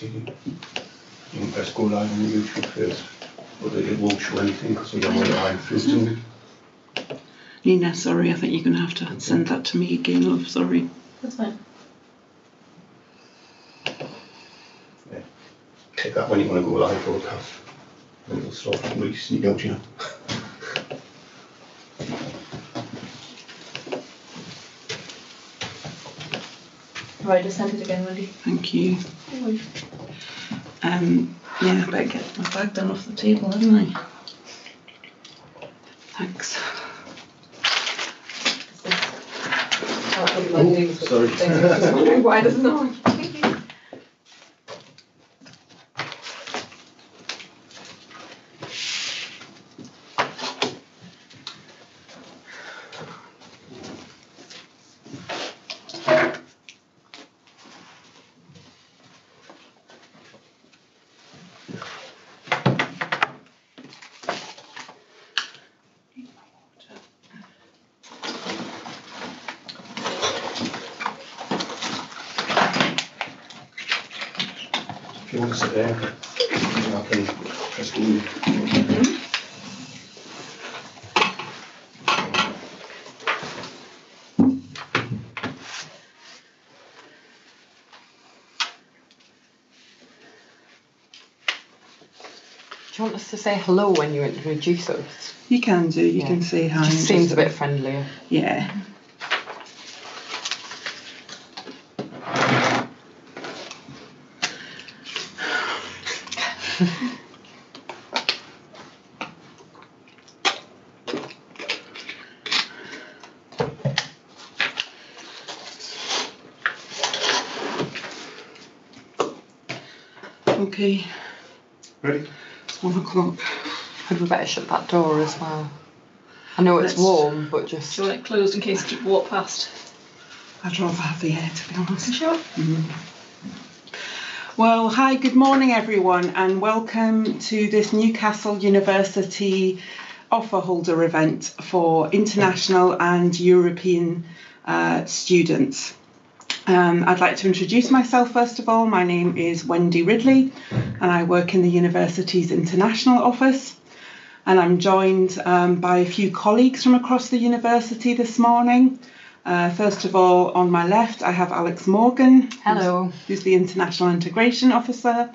See, you can press go live on YouTube first, but it won't show anything because we don't want to live through it. Nina, sorry, I think you're going to have to send that to me again, love, sorry. That's fine. Yeah. Take that when you want to go live broadcast. And it'll start to really sneak out, you know. Right, just send it again, Wendy. Thank you. Yeah, I better get my bag down off the table, haven't I? Thanks. Oh, sorry. Just wondering why there's no. If you want to sit there, I can press go. Do you want us to say hello when you introduce us? You can do, you can say hi. It just seems a bit friendlier. Yeah. Okay. Ready? It's 1 o'clock. Had we better shut that door as well? I know it's warm, but just... Do you want it closed in case you walk past? I'd rather have the air, to be honest. You sure? Well, hi, good morning everyone, and welcome to this Newcastle University offer holder event for international and European students. I'd like to introduce myself first of all. My name is W.E.Ridley and I work in the university's international office, and I'm joined by a few colleagues from across the university this morning. First of all, on my left, I have Alex Morgan. Hello. Who's the International Integration Officer.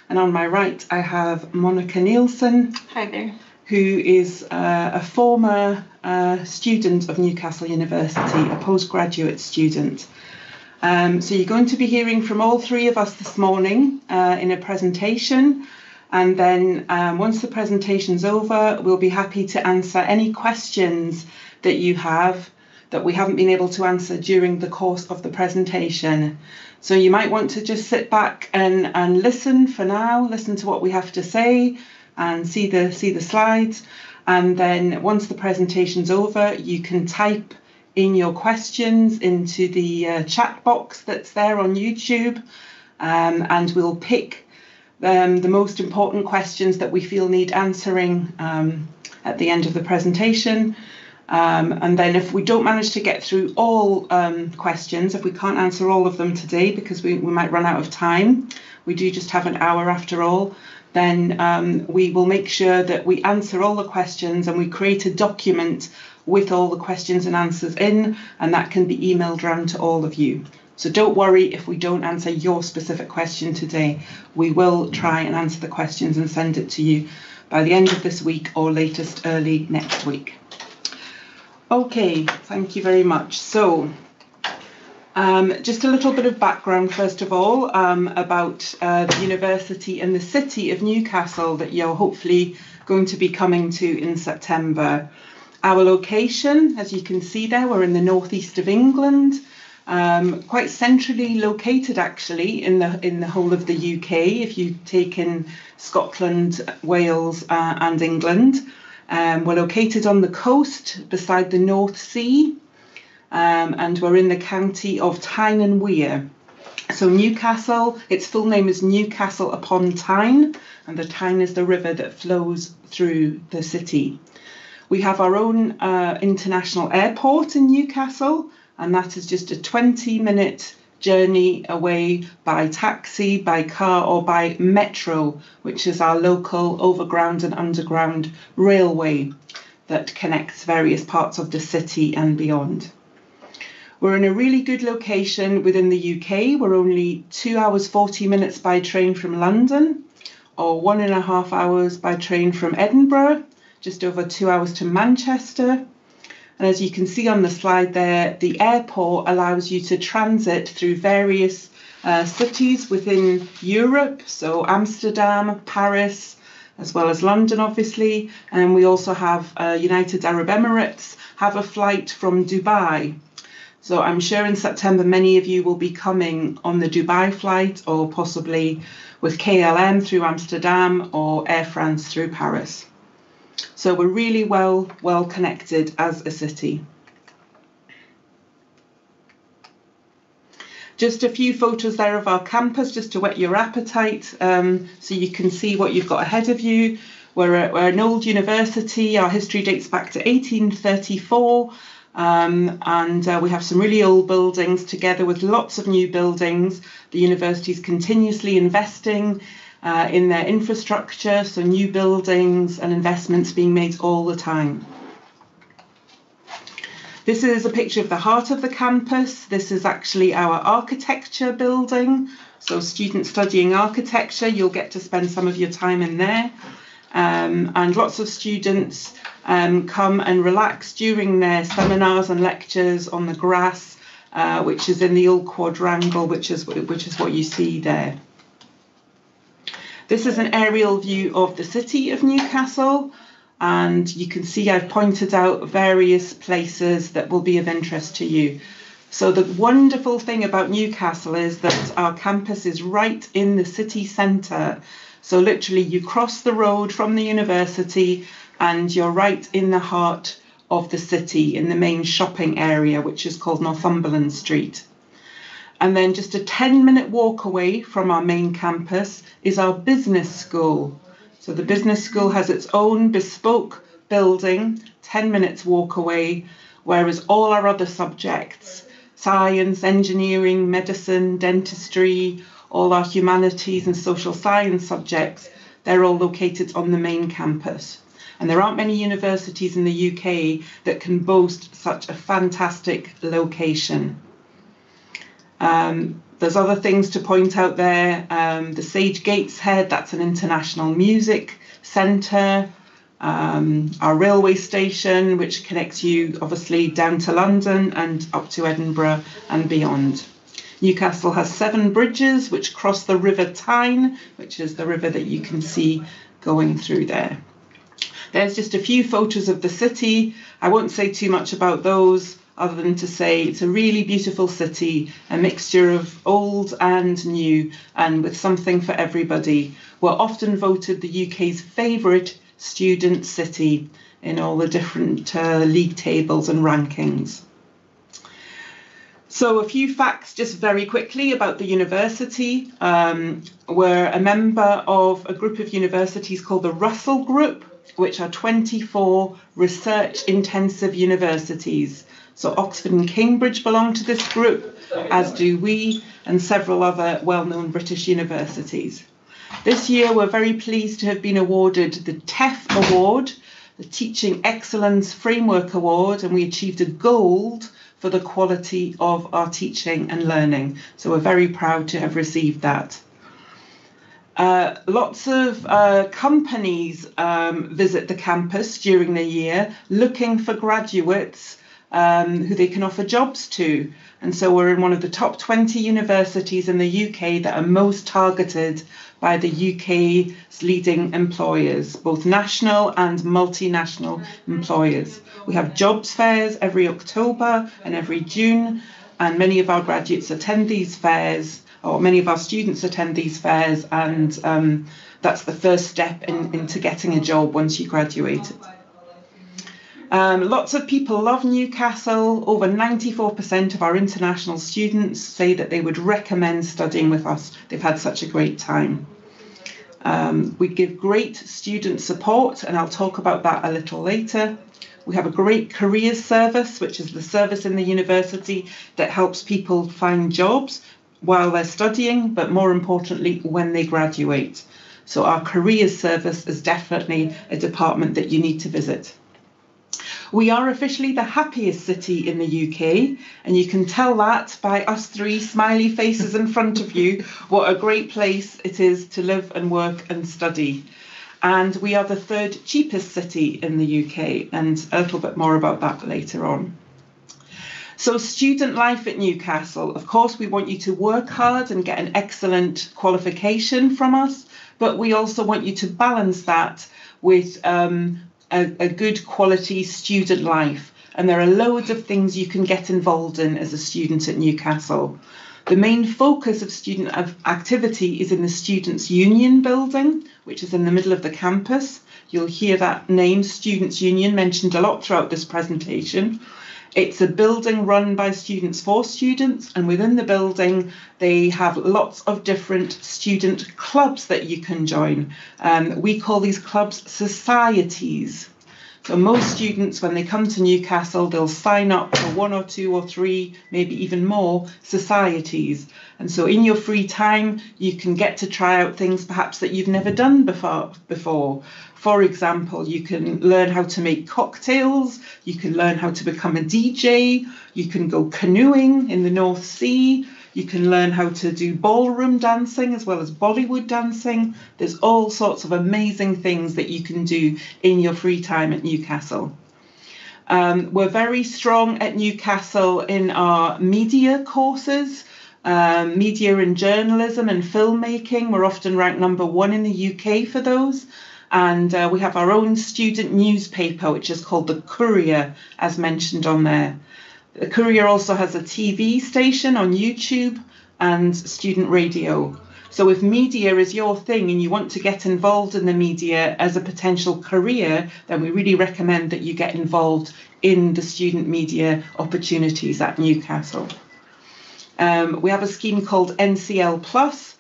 And on my right, I have Monica Nielsen. Hi there. Who is a former student of Newcastle University, a postgraduate student. So you're going to be hearing from all three of us this morning in a presentation. And then once the presentation's over, we'll be happy to answer any questions that you have that we haven't been able to answer during the course of the presentation. So you might want to just sit back and listen for now, listen to what we have to say and see the slides. And then once the presentation's over, you can type in your questions into the chat box that's there on YouTube, and we'll pick the most important questions that we feel need answering at the end of the presentation. And then if we don't manage to get through all questions, if we can't answer all of them today because we might run out of time, we do just have an hour after all, then we will make sure that we answer all the questions and we create a document with all the questions and answers in, and that can be emailed around to all of you. So don't worry if we don't answer your specific question today. We will try and answer the questions and send it to you by the end of this week or latest early next week. Okay, thank you very much. So just a little bit of background first of all about the university and the city of Newcastle that you're hopefully going to be coming to in September. Our location, as you can see there, we're in the northeast of England, quite centrally located actually in the whole of the UK if you take in Scotland, Wales and England. We're located on the coast beside the North Sea, and we're in the county of Tyne and Wear. So Newcastle, its full name is Newcastle upon Tyne, and the Tyne is the river that flows through the city. We have our own international airport in Newcastle, and that is just a 20-minute journey away by taxi, by car, or by metro, which is our local overground and underground railway that connects various parts of the city and beyond. We're in a really good location within the UK. We're only 2 hours 40 minutes by train from London, or 1.5 hours by train from Edinburgh, just over 2 hours to Manchester. And as you can see on the slide there, the airport allows you to transit through various cities within Europe, so Amsterdam, Paris, as well as London, obviously. And we also have United Arab Emirates have a flight from Dubai. So I'm sure in September, many of you will be coming on the Dubai flight, or possibly with KLM through Amsterdam or Air France through Paris. So we're really well connected as a city. Just a few photos there of our campus, just to whet your appetite, so you can see what you've got ahead of you. We're an old university. Our history dates back to 1834. And we have some really old buildings together with lots of new buildings. The university is continuously investing in their infrastructure, so new buildings and investments being made all the time. This is a picture of the heart of the campus. This is actually our architecture building. So students studying architecture, you'll get to spend some of your time in there. And lots of students come and relax during their seminars and lectures on the grass, which is in the old quadrangle, which is what you see there. This is an aerial view of the city of Newcastle, and you can see I've pointed out various places that will be of interest to you. So the wonderful thing about Newcastle is that our campus is right in the city centre. So literally you cross the road from the university and you're right in the heart of the city, in the main shopping area, which is called Northumberland Street. And then just a 10-minute walk away from our main campus is our business school. So the business school has its own bespoke building, 10 minutes walk away, whereas all our other subjects, science, engineering, medicine, dentistry, all our humanities and social science subjects, they're all located on the main campus. And there aren't many universities in the UK that can boast such a fantastic location. There's other things to point out there. The Sage Gateshead, that's an international music centre. Our railway station, which connects you obviously down to London and up to Edinburgh and beyond. Newcastle has 7 bridges which cross the River Tyne, which is the river that you can see going through there. There's just a few photos of the city. I won't say too much about those, other than to say it's a really beautiful city, a mixture of old and new, and with something for everybody. We're often voted the UK's favourite student city in all the different league tables and rankings. So a few facts just very quickly about the university. We're a member of a group of universities called the Russell Group, which are 24 research-intensive universities. So Oxford and Cambridge belong to this group, as do we, and several other well-known British universities. This year, we're very pleased to have been awarded the TEF Award, the Teaching Excellence Framework Award, and we achieved a gold for the quality of our teaching and learning. So we're very proud to have received that. Lots of companies visit the campus during the year looking for graduates who they can offer jobs to. And so we're in one of the top 20 universities in the UK that are most targeted by the UK's leading employers, both national and multinational employers. We have jobs fairs every October and every June, and many of our graduates attend these fairs, or many of our students attend these fairs, and that's the first step into getting a job once you graduate. Lots of people love Newcastle. Over 94% of our international students say that they would recommend studying with us. They've had such a great time. We give great student support, and I'll talk about that a little later. We have a great careers service, which is the service in the university that helps people find jobs while they're studying, but more importantly, when they graduate. So our careers service is definitely a department that you need to visit. We are officially the happiest city in the UK, and you can tell that by us three smiley faces in front of you, what a great place it is to live and work and study. And we are the third cheapest city in the UK, and a little bit more about that later on. So student life at Newcastle, of course, we want you to work hard and get an excellent qualification from us, but we also want you to balance that with a good quality student life. And there are loads of things you can get involved in as a student at Newcastle. The main focus of student activity is in the Students' Union building, which is in the middle of the campus. You'll hear that name, Students' Union, mentioned a lot throughout this presentation. It's a building run by students for students, and within the building they have lots of different student clubs that you can join. We call these clubs societies. So most students, when they come to Newcastle, they'll sign up for 1 or 2 or 3, maybe even more societies. And so in your free time, you can get to try out things perhaps that you've never done before. For example, you can learn how to make cocktails, you can learn how to become a DJ, you can go canoeing in the North Sea, you can learn how to do ballroom dancing as well as Bollywood dancing. There's all sorts of amazing things that you can do in your free time at Newcastle. We're very strong at Newcastle in our media courses, media and journalism and filmmaking. We're often ranked #1 in the UK for those. And we have our own student newspaper, which is called The Courier, as mentioned on there. The Courier also has a TV station on YouTube and student radio. So if media is your thing and you want to get involved in the media as a potential career, then we really recommend that you get involved in the student media opportunities at Newcastle. We have a scheme called NCL Plus,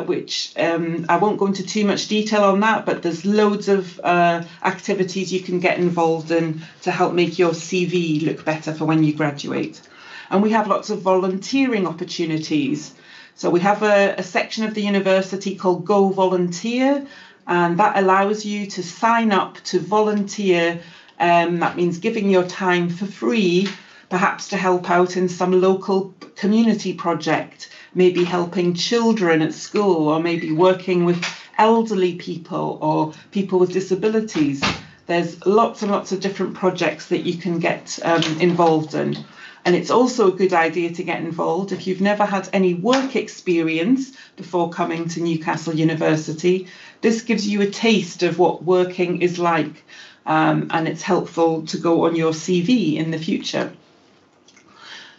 which I won't go into too much detail on that, but there's loads of activities you can get involved in to help make your CV look better for when you graduate. And we have lots of volunteering opportunities. So we have a section of the university called Go Volunteer, and that allows you to sign up to volunteer. That means giving your time for free, perhaps to help out in some local community project, maybe helping children at school, or maybe working with elderly people or people with disabilities. There's lots and lots of different projects that you can get involved in. And it's also a good idea to get involved if you've never had any work experience before coming to Newcastle University. This gives you a taste of what working is like, and it's helpful to go on your CV in the future.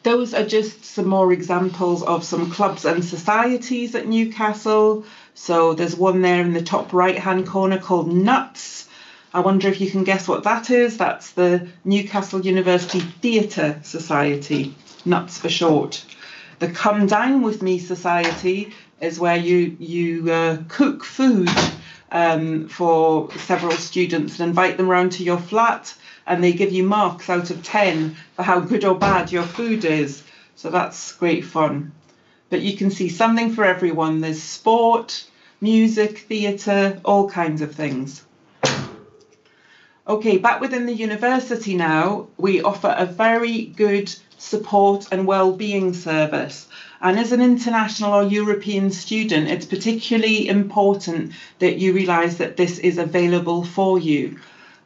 Those are just some more examples of some clubs and societies at Newcastle. So there's one there in the top right-hand corner called NUTS. I wonder if you can guess what that is. That's the Newcastle University Theatre Society, NUTS for short. The Come Down With Me Society is where you cook food for several students and invite them round to your flat, and they give you marks out of 10 for how good or bad your food is. So that's great fun. But you can see something for everyone. There's sport, music, theatre, all kinds of things. Okay, back within the university now, we offer a very good support and well-being service. And as an international or European student, it's particularly important that you realise that this is available for you.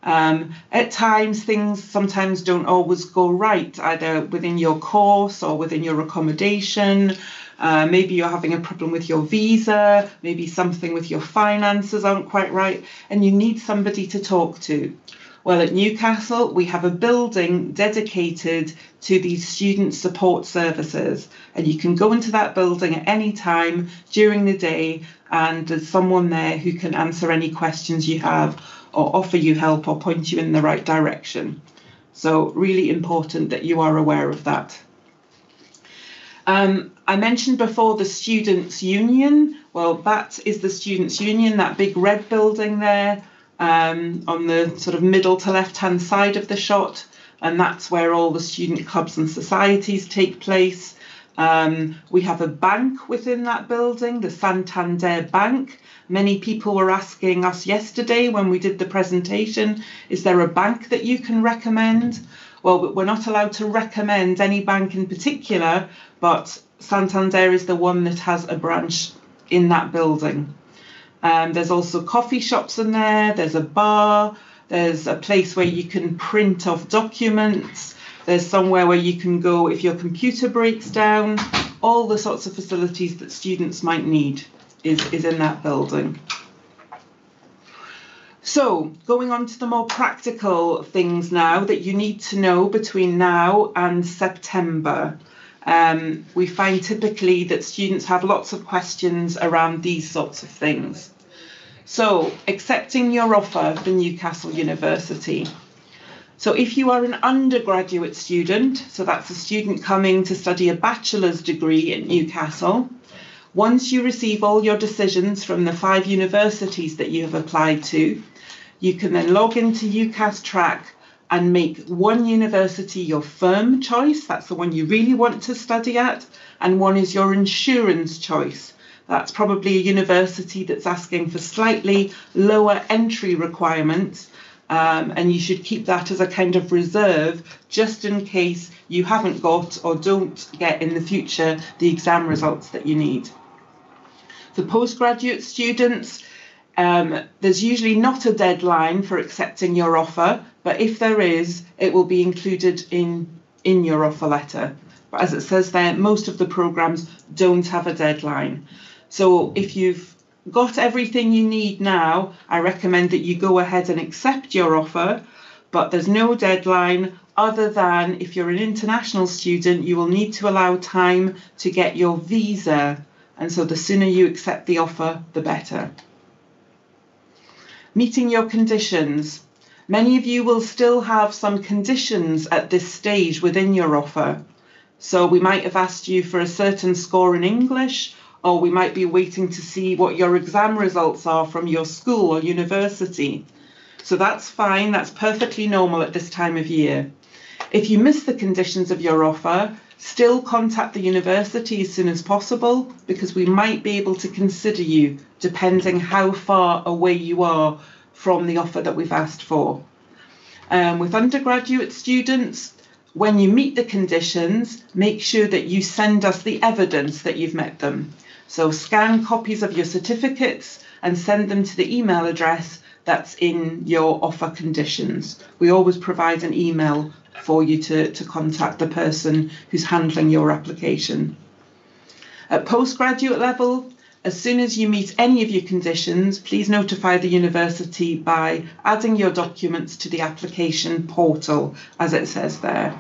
At times, things sometimes don't always go right, either within your course or within your accommodation. Maybe you're having a problem with your visa, maybe something with your finances aren't quite right, and you need somebody to talk to. Well, at Newcastle, we have a building dedicated to these student support services, and you can go into that building at any time during the day, and there's someone there who can answer any questions you have or offer you help or point you in the right direction. So really important that you are aware of that. I mentioned before the Students' Union. Well, that is the Students' Union, that big red building there. on the sort of middle to left-hand side of the shot, and that's where all the student clubs and societies take place. We have a bank within that building, the Santander Bank. Many people were asking us yesterday when we did the presentation, is there a bank that you can recommend? Well, we're not allowed to recommend any bank in particular, but Santander is the one that has a branch in that building. There's also coffee shops in there, there's a bar, there's a place where you can print off documents, there's somewhere where you can go if your computer breaks down. All the sorts of facilities that students might need is in that building. So, going on to the more practical things now that you need to know between now and September. We find typically that students have lots of questions around these sorts of things. So, accepting your offer for Newcastle University. So if you are an undergraduate student, so that's a student coming to study a bachelor's degree at Newcastle, once you receive all your decisions from the 5 universities that you have applied to, you can then log into UCAS Track and make one university your firm choice, that's the one you really want to study at, and one is your insurance choice. That's probably a university that's asking for slightly lower entry requirements, and you should keep that as a kind of reserve just in case you haven't got or don't get in the future the exam results that you need. For postgraduate students, there's usually not a deadline for accepting your offer, but if there is, it will be included in your offer letter. But as it says there, most of the programmes don't have a deadline. So if you've got everything you need now, I recommend that you go ahead and accept your offer, but there's no deadline other than if you're an international student, you will need to allow time to get your visa. And so the sooner you accept the offer, the better. Meeting your conditions. Many of you will still have some conditions at this stage within your offer. So we might have asked you for a certain score in English, or we might be waiting to see what your exam results are from your school or university. So that's fine, that's perfectly normal at this time of year. If you miss the conditions of your offer, still contact the university as soon as possible, because we might be able to consider you depending how far away you are from the offer that we've asked for. With undergraduate students, when you meet the conditions, make sure that you send us the evidence that you've met them. So scan copies of your certificates and send them to the email address that's in your offer conditions. We always provide an email for you to contact the person who's handling your application. At postgraduate level, as soon as you meet any of your conditions, please notify the university by adding your documents to the application portal, as it says there.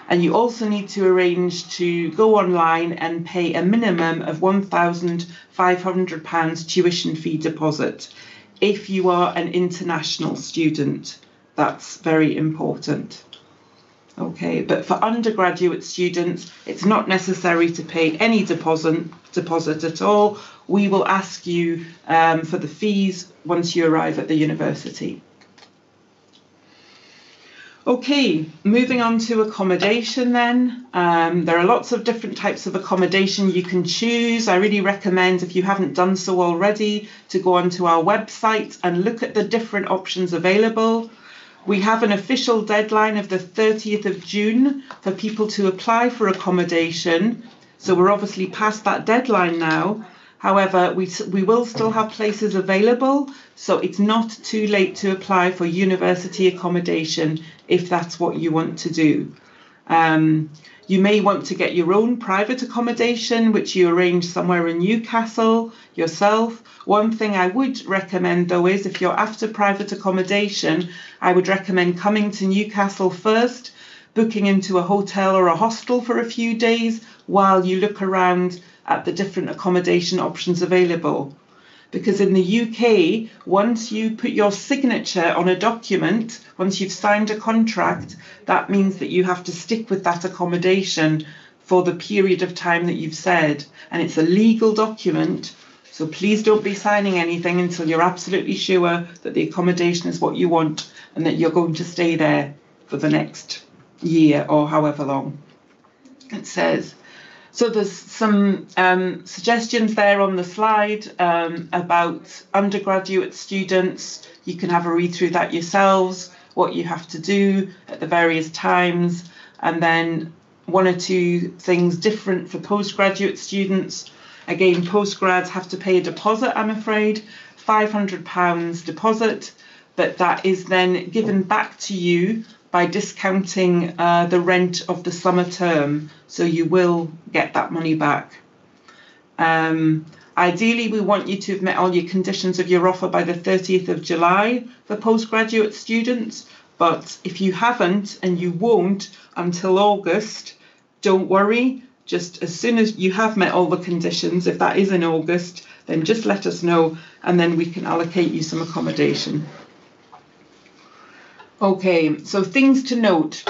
And you also need to arrange to go online and pay a minimum of £1,500 tuition fee deposit if you are an international student. That's very important. Okay, but for undergraduate students, it's not necessary to pay any deposit at all. We will ask you for the fees once you arrive at the university. Okay, moving on to accommodation then. There are lots of different types of accommodation you can choose. I really recommend, if you haven't done so already, to go onto our website and look at the different options available. We have an official deadline of the 30th of June for people to apply for accommodation. So we're obviously past that deadline now. However, we will still have places available, so it's not too late to apply for university accommodation if that's what you want to do. You may want to get your own private accommodation, which you arrange somewhere in Newcastle yourself. One thing I would recommend, though, is if you're after private accommodation, I would recommend coming to Newcastle first, booking into a hotel or a hostel for a few days while you look around at the different accommodation options available. Because in the UK, once you put your signature on a document, once you've signed a contract, that means that you have to stick with that accommodation for the period of time that you've said. And it's a legal document, So please don't be signing anything until you're absolutely sure that the accommodation is what you want and that you're going to stay there for the next year or however long. It says. So there's some suggestions there on the slide about undergraduate students. You can have a read through that yourselves, what you have to do at the various times, and then one or two things different for postgraduate students. Again, postgrads have to pay a deposit, I'm afraid, £500 deposit, but that is then given back to you by discounting the rent of the summer term, so you will get that money back. Ideally, we want you to have met all your conditions of your offer by the 30th of July for postgraduate students, but if you haven't and you won't until August, don't worry. Just as soon as you have met all the conditions, if that is in August, then just let us know and then we can allocate you some accommodation. Okay, so things to note.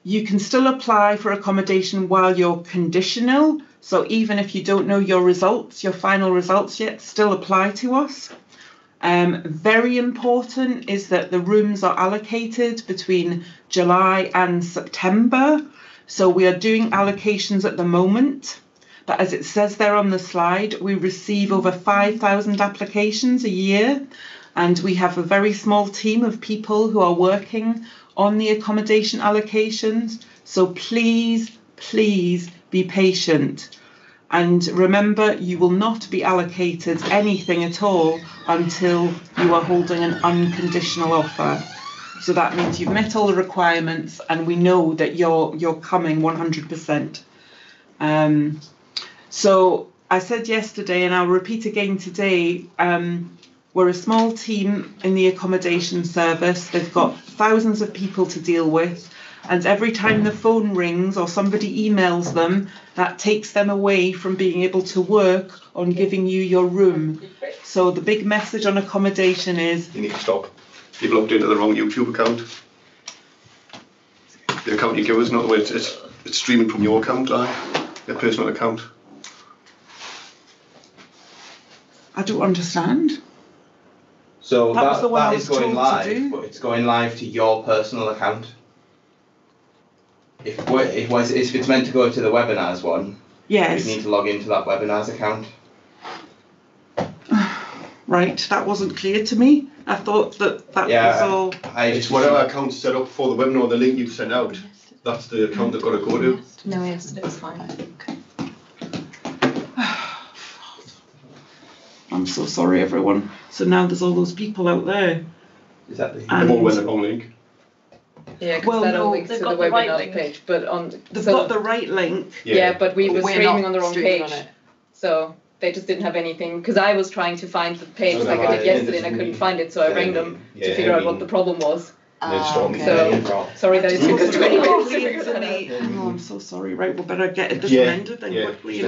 You can still apply for accommodation while you're conditional. So even if you don't know your results, your final results yet, still apply to us. Very important is that the rooms are allocated between July and September. So we are doing allocations at the moment. But as it says there on the slide, we receive over 5,000 applications a year. And we have a very small team of people who are working on the accommodation allocations. So please, please be patient. And remember, you will not be allocated anything at all until you are holding an unconditional offer. So that means you've met all the requirements and we know that you're coming 100%. So I said yesterday, and I'll repeat again today, we're a small team in the accommodation service. They've got thousands of people to deal with. And every time the phone rings or somebody emails them, that takes them away from being able to work on giving you your room. So the big message on accommodation is... You need to stop. You've logged into the wrong YouTube account. The account you give us, not the way it's streaming from your account, your personal account. I don't understand. So That was the one I that was is going told to do. live, but it's going live to your personal account. If it's meant to go to the webinars one, Yes. you need to log into that webinars account. Right, that wasn't clear to me. I thought that was all... It's whatever account set up for the webinar, the link you sent out. That's the account they've got to go to. No, yesterday was fine. I'm so sorry, everyone. So now there's all those people out there. Is that the... They've all went the wrong link. Yeah, because Well, that all no, links they've to got the the right webinar link. page, but on They've got the right link. yeah, but we were We're streaming not on the wrong streaming page, on it. so they just didn't have anything. Because I was trying to find the page Oh, like I right, did yeah, yesterday, and I couldn't find it, so I rang them to figure out what the problem was. Sorry that it took us 20 minutes to figure that out. Oh, I'm so sorry. Right, we better get this Yeah, amended then yeah. quickly. Yeah.